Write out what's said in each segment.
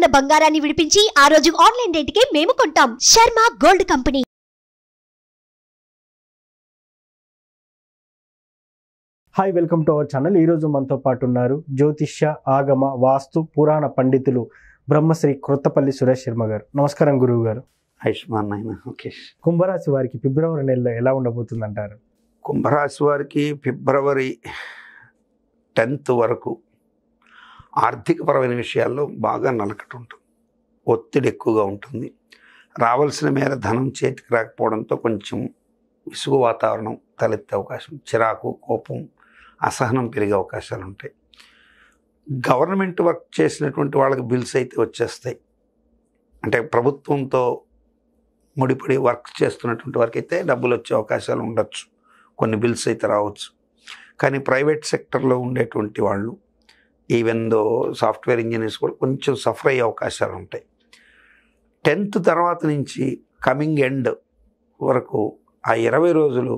ఉన్న బంగారాన్ని విడిపించి ఆ రోజు ఆన్లైన్ రేటుకే మేము కొంటాం. Sharma gold company. Hi, welcome to our channel. ఈరోజు మనతో పాటు ఉన్నారు జ్యోతిష్య, ఆగమ, వాస్తు, పురాణ పండితులు బ్రహ్మశ్రీ క్రొత్తపల్లి సురేష్ శర్మ గారు. నమస్కారం గురువు గారు. ఆయుష్మాన్ నాయన. ఓకే. కుంభరాశి వారికి ఫిబ్రవరి నెలలో ఎలా ఉండబోతుంది అంటారు? కుంభరాశి వారికి ఫిబ్రవరి 10th వరకు ఆర్థికపరమైన విషయాల్లో బాగా నలకట ఉంటుంది, ఒత్తిడి ఎక్కువగా ఉంటుంది. రావాల్సిన మేర ధనం చేతికి రాకపోవడంతో కొంచెం విసుగు వాతావరణం తలెత్తే అవకాశం, చిరాకు, కోపం, అసహనం పెరిగే అవకాశాలు ఉంటాయి. గవర్నమెంట్ వర్క్ చేసినటువంటి వాళ్ళకి బిల్స్ అయితే వచ్చేస్తాయి. అంటే ప్రభుత్వంతో ముడిపడి వర్క్ చేస్తున్నటువంటి వారికి అయితే డబ్బులు వచ్చే అవకాశాలు ఉండొచ్చు, కొన్ని బిల్స్ అయితే రావచ్చు. కానీ ప్రైవేట్ సెక్టర్లో ఉండేటువంటి వాళ్ళు, ఈవెన్ దో సాఫ్ట్వేర్ ఇంజనీర్స్ కూడా కొంచెం సఫర్ అయ్యే అవకాశాలు ఉంటాయి. 10th తర్వాత నుంచి కమింగ్ ఎండ్ వరకు ఆ 20 రోజులు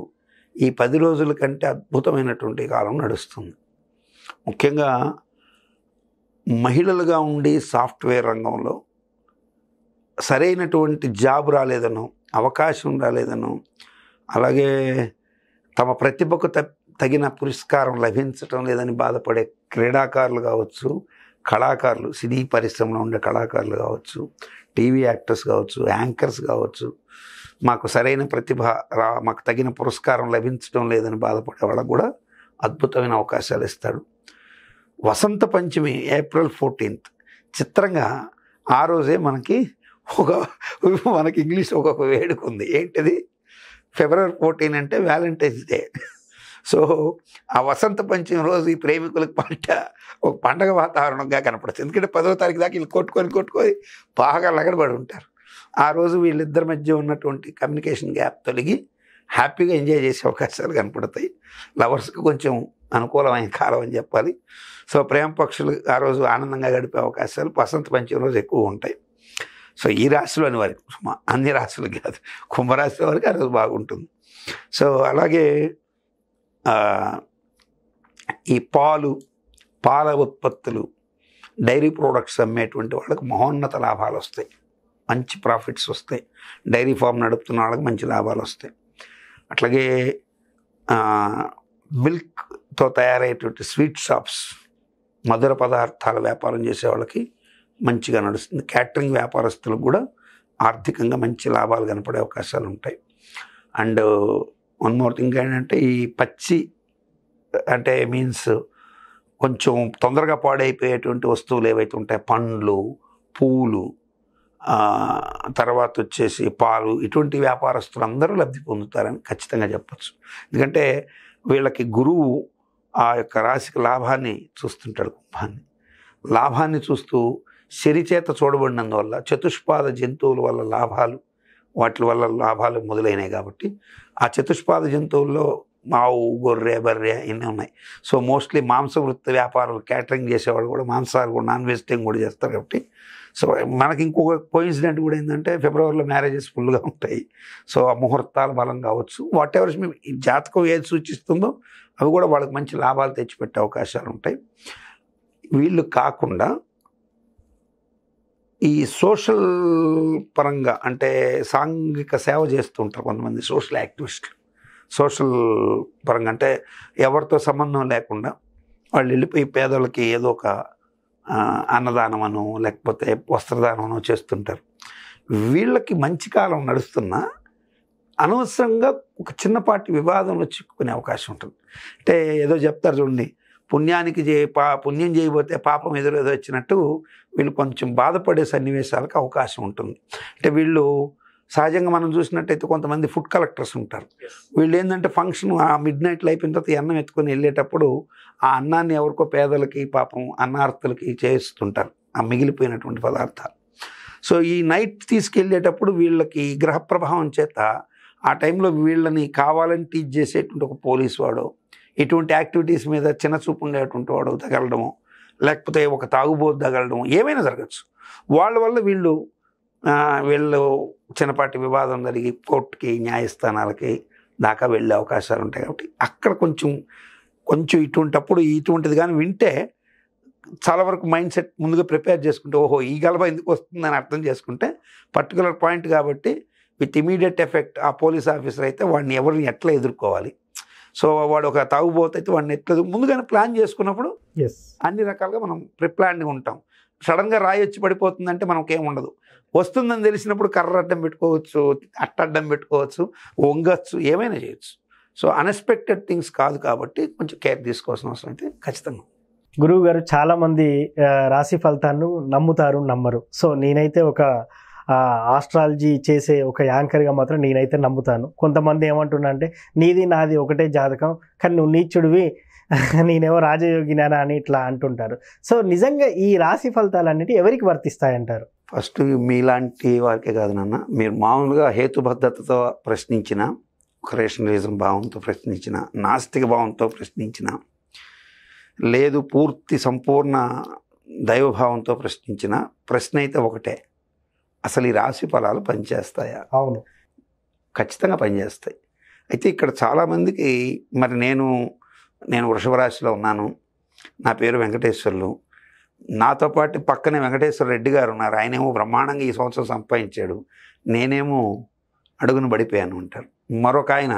ఈ 10 రోజుల కంటే అద్భుతమైనటువంటి కాలం నడుస్తుంది. ముఖ్యంగా మహిళలుగా ఉండి సాఫ్ట్వేర్ రంగంలో సరైనటువంటి జాబ్ రాలేదనో, అవకాశం రాలేదనో, అలాగే తమ ప్రతిభకు తగిన పురస్కారం లభించటం లేదని బాధపడే క్రీడాకారులు కావచ్చు, కళాకారులు, సినీ పరిశ్రమలో ఉండే కళాకారులు కావచ్చు, టీవీ యాక్టర్స్ కావచ్చు, యాంకర్స్ కావచ్చు, మాకు సరైన ప్రతిభ మాకు తగిన పురస్కారం లభించడం లేదని బాధపడే వాళ్ళకు కూడా అద్భుతమైన అవకాశాలు ఇస్తాడు. వసంత పంచమి ఏప్రిల్ 14th. చిత్రంగా ఆ రోజే మనకి ఇంగ్లీష్ ఒక వేడుక ఉంది. ఏంటిది? ఫిబ్రవరి 14 అంటే వ్యాలంటైన్స్ డే. సో ఆ వసంత పంచమి రోజు ఈ ప్రేమికులకు ఒక పండగ వాతావరణంగా కనపడుతుంది. ఎందుకంటే 10వ తారీఖు దాకా వీళ్ళు కొట్టుకొని బాగా లగడబడి ఉంటారు. ఆ రోజు వీళ్ళిద్దరి మధ్య ఉన్నటువంటి కమ్యూనికేషన్ గ్యాప్ తొలగి హ్యాపీగా ఎంజాయ్ చేసే అవకాశాలు కనపడతాయి. లవర్స్కి కొంచెం అనుకూలమైన కాలం అని చెప్పాలి. సో ప్రేమ పక్షులు ఆ రోజు ఆనందంగా గడిపే అవకాశాలు వసంత పంచమి రోజు ఎక్కువ ఉంటాయి. సో ఈ రాశిలోని వారికి, అన్ని రాశులకి కాదు, కుంభరాశి వారికి ఆ రోజు బాగుంటుంది. సో అలాగే ఈ పాల ఉత్పత్తులు, డైరీ ప్రోడక్ట్స్ అమ్మేటువంటి వాళ్ళకి మహోన్నత లాభాలు వస్తాయి, మంచి ప్రాఫిట్స్ వస్తాయి. డైరీ ఫామ్ నడుపుతున్న వాళ్ళకి మంచి లాభాలు వస్తాయి. అట్లాగే మిల్క్తో తయారయ్యేటువంటి స్వీట్ షాప్స్, మధుర పదార్థాల వ్యాపారం చేసే వాళ్ళకి మంచిగా నడుస్తుంది. క్యాటరింగ్ వ్యాపారస్తులకు కూడా ఆర్థికంగా మంచి లాభాలు కనపడే అవకాశాలు ఉంటాయి. అండ్ వన్ మోర్ థింగ్ ఏంటంటే, ఈ పచ్చి అంటే మీన్స్ కొంచెం తొందరగా పాడైపోయేటువంటి వస్తువులు ఏవైతే ఉంటాయి, పండ్లు, పూలు, తర్వాత వచ్చేసి పాలు, ఇటువంటి వ్యాపారస్తులు అందరూ లబ్ధి పొందుతారని ఖచ్చితంగా చెప్పచ్చు. ఎందుకంటే వీళ్ళకి గురువు ఆ యొక్క రాశికి లాభాన్ని చూస్తుంటాడు. కుంభాన్ని లాభాన్ని చూస్తూ శరిచేత చూడబడినందువల్ల చతుష్పాద జంతువుల వల్ల లాభాలు, వాటి వల్ల లాభాలు మొదలైనవి. కాబట్టి ఆ చతుష్పాద జంతువుల్లో ఆవు, గొర్రె, బర్రె ఇన్ని ఉన్నాయి. సో మోస్ట్లీ మాంసవృత్తి వ్యాపారాలు, క్యాటరింగ్ చేసేవాళ్ళు కూడా మాంసాలు కూడా, నాన్ వెజిటేరియన్ కూడా చేస్తారు. కాబట్టి సో మనకి ఇంకొక కోయిన్సిడెంట్ కూడా ఏంటంటే, ఫిబ్రవరిలో మ్యారేజెస్ ఫుల్గా ఉంటాయి. సో ఆ ముహూర్తాల బలం కావచ్చు, వాట్ ఎవర్ ఈ జాతకం ఏది సూచిస్తుందో అవి కూడా వాళ్ళకి మంచి లాభాలు తెచ్చిపెట్టే అవకాశాలు ఉంటాయి. వీళ్ళు కాకుండా ఈ సోషల్ పరంగా, అంటే సాంఘిక సేవ చేస్తూ ఉంటారు కొంతమంది సోషల్ యాక్టివిస్టులు. సోషల్ పరంగా అంటే ఎవరితో సంబంధం లేకుండా వాళ్ళు వెళ్ళిపోయి పేదలకి ఏదో ఒక అన్నదానమనో లేకపోతే వస్త్రదానమనో చేస్తుంటారు. వీళ్ళకి మంచి కాలం నడుస్తున్నా అనవసరంగా ఒక చిన్నపాటి వివాదంలో చిక్కుకునే అవకాశం ఉంటుంది. అంటే ఏదో చెప్తారు చూడండి, పుణ్యం చేయబోతే పాపం ఏదో వచ్చినట్టు వీళ్ళు కొంచెం బాధపడే సన్నివేశాలకు అవకాశం ఉంటుంది. అంటే వీళ్ళు సహజంగా మనం చూసినట్టయితే కొంతమంది ఫుడ్ కలెక్టర్స్ ఉంటారు. వీళ్ళు ఏంటంటే ఫంక్షన్ ఆ మిడ్నైట్లో అయిపోయిన తర్వాత అన్నం ఎత్తుకొని వెళ్ళేటప్పుడు ఆ అన్నాన్ని ఎవరికో పేదలకి, పాపం అన్నార్థులకి చేస్తుంటారు ఆ మిగిలిపోయినటువంటి పదార్థాలు. సో ఈ నైట్ తీసుకెళ్ళేటప్పుడు వీళ్ళకి గ్రహ ప్రభావం చేత ఆ టైంలో వీళ్ళని కావాలని టీచ్ చేసేటువంటి ఒక పోలీసు వాడో, ఇటువంటి యాక్టివిటీస్ మీద చిన్న చూపు ఉండేటువంటి వాడు తగలడము, లేకపోతే ఒక తాగుబోతు తగలడం, ఏమైనా జరగచ్చు. వాళ్ళ వల్ల వీళ్ళు చిన్నపాటి వివాదం జరిగి కోర్టుకి, న్యాయస్థానాలకి దాకా వెళ్ళే అవకాశాలు ఉంటాయి. కాబట్టి అక్కడ కొంచెం ఇటువంటిది కానీ వింటే చాలా వరకు మైండ్ సెట్ ముందుగా ప్రిపేర్ చేసుకుంటే ఓహో ఈ గలభ ఎందుకు వస్తుందని అర్థం చేసుకుంటే పర్టికులర్ పాయింట్ కాబట్టి విత్ ఇమీడియట్ ఎఫెక్ట్ ఆ పోలీస్ ఆఫీసర్ అయితే వాడిని ఎవరిని ఎట్లా ఎదుర్కోవాలి, సో వాడు ఒక తాగుబోతే అయితే వాడిని ఎట్లా ముందుగానే ప్లాన్ చేసుకున్నప్పుడు అన్ని రకాలుగా మనం ప్రిప్లాన్గా ఉంటాం. సడన్గా రాయి వచ్చి పడిపోతుందంటే మనకేం ఉండదు. వస్తుందని తెలిసినప్పుడు కర్ర అడ్డం పెట్టుకోవచ్చు, అడ్డం పెట్టుకోవచ్చు, వంగచ్చు, ఏమైనా చేయొచ్చు. సో అన్ఎక్స్పెక్టెడ్ థింగ్స్ కాదు కాబట్టి కొంచెం కేర్ తీసుకోవాల్సిన అవసరం అయితే ఖచ్చితంగా. గురువు గారు చాలా మంది రాశి ఫలితాలను నమ్ముతారు, నమ్మరు. సో నేనైతే ఒక ఆస్ట్రాలజీ చేసే ఒక యాంకర్గా మాత్రం నేనైతే నమ్ముతాను. కొంతమంది ఏమంటున్నా అంటే నీది నాది ఒకటే జాతకం, కానీ నువ్వు నీచుడివి, నేనేమో రాజయోగినా అని ఇట్లా అంటుంటారు. సో నిజంగా ఈ రాశి ఫలితాలన్నిటి ఎవరికి వర్తిస్తాయంటారు? ఫస్ట్ మీలాంటి వారికే కాదు నాన్న, మీరు మామూలుగా హేతుబద్ధతతో ప్రశ్నించిన, ఒక రేషనలిజం భావంతో ప్రశ్నించిన, నాస్తిక భావంతో ప్రశ్నించిన, లేదు పూర్తి సంపూర్ణ దైవభావంతో ప్రశ్నించిన ప్రశ్న అయితే ఒకటే, అసలు ఈ రాశి ఫలాలు పనిచేస్తాయా? అవును, ఖచ్చితంగా పనిచేస్తాయి. అయితే ఇక్కడ చాలామందికి మరి నేను వృషభ రాశిలో ఉన్నాను, నా పేరు వెంకటేశ్వర్లు, నాతో పాటు పక్కనే వెంకటేశ్వర రెడ్డి గారు ఉన్నారు, ఆయనేమో బ్రహ్మాండంగా ఈ సంవత్సరం సంపాదించాడు, నేనేమో అడుగును పడిపోయాను అంటారు. మరొక ఆయన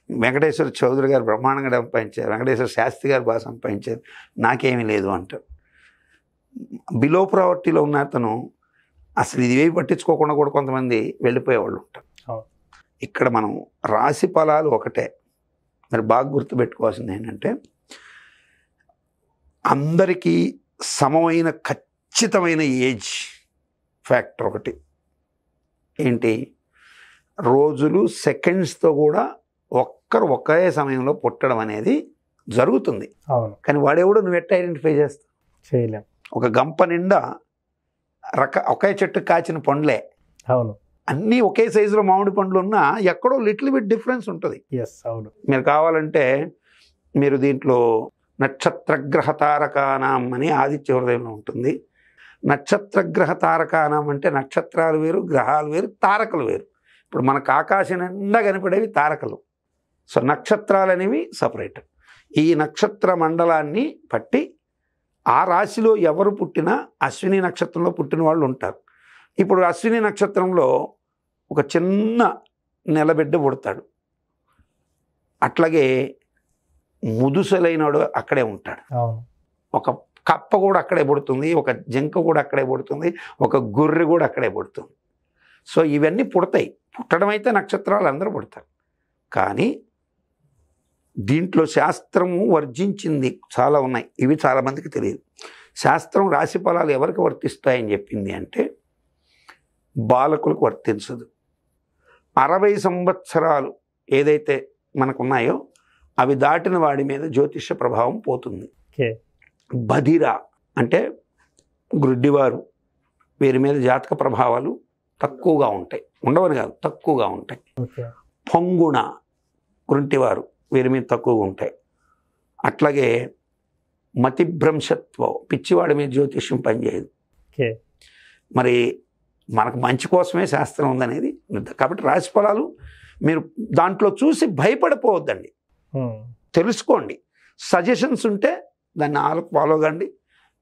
వెంకటేశ్వర చౌదరి గారు బ్రహ్మాండంగా సంపాదించారు, వెంకటేశ్వర శాస్త్రి గారు బాగా సంపాదించారు, నాకేమీ లేదు అంటారు. బిలో ప్రావర్టీలో ఉన్న అతను అసలు ఇది ఏవి పట్టించుకోకుండా కూడా కొంతమంది వెళ్ళిపోయేవాళ్ళు ఉంటారు. ఇక్కడ మనం రాశి ఫలాలు ఒకటే, మరి బాగా గుర్తుపెట్టుకోవాల్సింది ఏంటంటే అందరికీ సమమైన ఖచ్చితమైన ఏజ్ ఫ్యాక్టర్ ఒకటి ఏంటి, రోజులు సెకండ్స్తో కూడా ఒకే సమయంలో పుట్టడం అనేది జరుగుతుంది. కానీ వాడెవడో నువ్వు ఎట్లా ఐడెంటిఫై చేస్తావు? చేయలేం. ఒక గంప నిండా ఒకే చెట్టు కాచిన పండ్లే, అవును, అన్నీ ఒకే సైజులో మామిడి పండ్లు ఉన్నా ఎక్కడో లిటిల్ బిట్ డిఫరెన్స్ ఉంటుంది. అవును. మీరు కావాలంటే మీరు దీంట్లో నక్షత్రగ్రహ తారకానాం అని ఆదిత్య హృదయంలో ఉంటుంది. నక్షత్రగ్రహ తారకానాం అంటే నక్షత్రాలు వేరు, గ్రహాలు వేరు, తారకలు వేరు. ఇప్పుడు మనకు ఆకాశం నిండా కనిపడేవి తారకలు, సో నక్షత్రాలు అనేవి సపరేట్. ఈ నక్షత్ర మండలాన్ని పట్టి ఆ రాశిలో ఎవరు పుట్టినా అశ్విని నక్షత్రంలో పుట్టిన వాళ్ళు ఉంటారు. ఇప్పుడు అశ్విని నక్షత్రంలో ఒక చిన్న నెలబిడ్డ పుడతాడు, అట్లాగే ముదుసలైనడు అక్కడే ఉంటాడు, ఒక కప్ప కూడా అక్కడే పుడుతుంది, ఒక జింక కూడా అక్కడే పుడుతుంది, ఒక గొర్రె కూడా అక్కడే పుడుతుంది. సో ఇవన్నీ పుడతాయి. పుట్టడం అయితే నక్షత్రాలు అందరూ పుడతారు, కానీ దీంట్లో శాస్త్రము వర్జించింది చాలా ఉన్నాయి, ఇవి చాలామందికి తెలియదు. శాస్త్రం రాశి ఫలాలు ఎవరికి వర్తిస్తాయని చెప్పింది అంటే బాలకులకు వర్తించదు. 60 సంవత్సరాలు ఏదైతే మనకున్నాయో అవి దాటిన వాడి మీద జ్యోతిష ప్రభావం పోతుంది. బధిర అంటే గ్రుడ్డివారు, వీరి మీద జాతక ప్రభావాలు తక్కువగా ఉంటాయి, ఉండవని కాదు తక్కువగా ఉంటాయి. పొంగుణ గుంటివారు, వీరి మీద తక్కువగా ఉంటాయి. అట్లాగే మతిభ్రంశత్వం, పిచ్చివాడి మీద జ్యోతిష్యం పనిచేయదు. మరి మనకు మంచి కోసమే శాస్త్రం ఉందనేది. కాబట్టి రాశి ఫలాలు మీరు దాంట్లో చూసి భయపడిపోవద్దండి, తెలుసుకోండి. సజెషన్స్ ఉంటే దాన్ని ఫాలో కండి.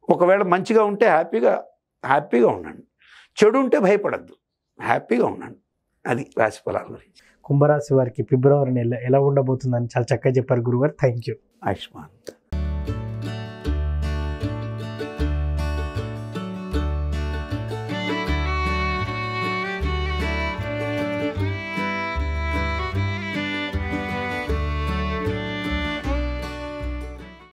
ఒకవేళ మంచిగా ఉంటే హ్యాపీగా ఉండండి, చెడు ఉంటే భయపడద్దు, హ్యాపీగా ఉండండి. అది రాశి ఫలాల గురించి. కుంభరాశి వారికి ఫిబ్రవరి నెల ఎలా ఉండబోతుందని చాలా చక్కగా చెప్పారు గురుగారు. Thank you. ఆయుష్మాన్.